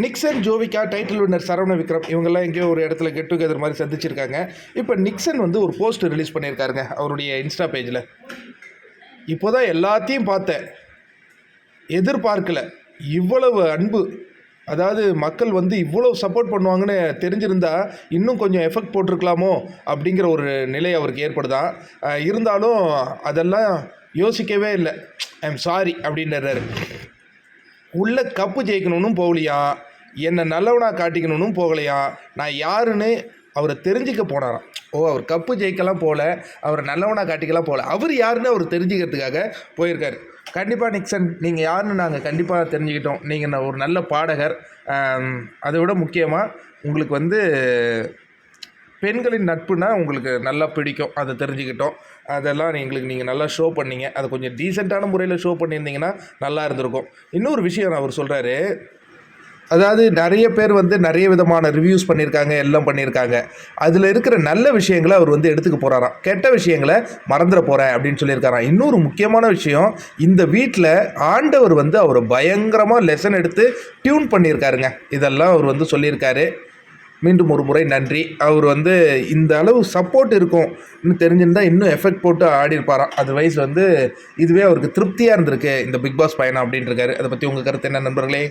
Nixon, Jovika, title winner Saravana Vikram இவங்கெல்லாம் எங்கேயோ ஒரு இடத்துல கெட் டுகெதர் மாதிரி சந்திச்சிருக்காங்க. இப்போ நிக்சன் வந்து ஒரு போஸ்ட் ரிலீஸ் பண்ணியிருக்காருங்க அவருடைய இன்ஸ்டா பேஜில். இப்போ தான் எல்லாத்தையும் பார்த்தேன், எதிர்பார்க்கல இவ்வளவு அன்பு. அதாவது மக்கள் வந்து இவ்வளோ சப்போர்ட் பண்ணுவாங்கன்னு தெரிஞ்சிருந்தா இன்னும் கொஞ்சம் எஃபெக்ட் போட்டிருக்கலாமோ அப்படிங்கிற ஒரு நிலை அவருக்கு ஏற்படுதான். இருந்தாலும் அதெல்லாம் யோசிக்கவே இல்லை. ஐ எம் சாரி அப்படின்றாரு. உள்ள கப்பு ஜெயிக்கணும்னு போகலையா, என்னை நல்லவனாக காட்டிக்கணும்னு போகலையா, நான் யாருன்னு அவரை தெரிஞ்சிக்க போனாராம். அவர் கப்பு ஜெயிக்கலாம் போகல, அவரை நல்லவனாக காட்டிக்கலாம் போகல, அவர் யாருன்னு அவர் தெரிஞ்சுக்கிறதுக்காக போயிருக்காரு. கண்டிப்பாக நிக்சன், நீங்கள் யாருன்னு நாங்கள் கண்டிப்பாக தெரிஞ்சுக்கிட்டோம். நீங்கள் ஒரு நல்ல பாடகர். அதை விட முக்கியமாக உங்களுக்கு வந்து பெண்களின் நட்புனா உங்களுக்கு நல்லா பிடிக்கும், அதை தெரிஞ்சுக்கிட்டோம். அதெல்லாம் எங்களுக்கு நீங்கள் நல்லா ஷோ பண்ணீங்க. அதை கொஞ்சம் டீசெண்டான முறையில் ஷோ பண்ணியிருந்தீங்கன்னா நல்லா இருந்திருக்கும். இன்னொரு விஷயம் அவர் சொல்கிறாரு, அதாவது நிறைய பேர் வந்து நிறைய விதமான ரிவ்யூஸ் பண்ணியிருக்காங்க, எல்லாம் பண்ணியிருக்காங்க. அதில் இருக்கிற நல்ல விஷயங்களை அவர் வந்து எடுத்துக்க போகிறாராம், கெட்ட விஷயங்களை மறந்துட போகிறேன் அப்படின்னு சொல்லியிருக்காராம். இன்னொரு முக்கியமான விஷயம், இந்த வீட்டில் ஆண்டவர் வந்து அவர் பயங்கரமாக லெசன் எடுத்து டியூன் பண்ணியிருக்காருங்க. இதெல்லாம் அவர் வந்து சொல்லியிருக்காரு. மீண்டும் ஒரு முறை நன்றி. அவர் வந்து இந்த அளவு சப்போர்ட் இருக்கும் இன்னும் தெரிஞ்சிருந்தால் இன்னும் எஃபெக்ட் போட்டு ஆடிருப்பாராம். அதர்வைஸ் வந்து இதுவே அவருக்கு திருப்தியாக இருந்திருக்கு இந்த பிக் பாஸ் பயணம் அப்படின்ட்டு இருக்காரு. அதை பற்றி உங்கள் கருத்து என்ன நண்பர்களே?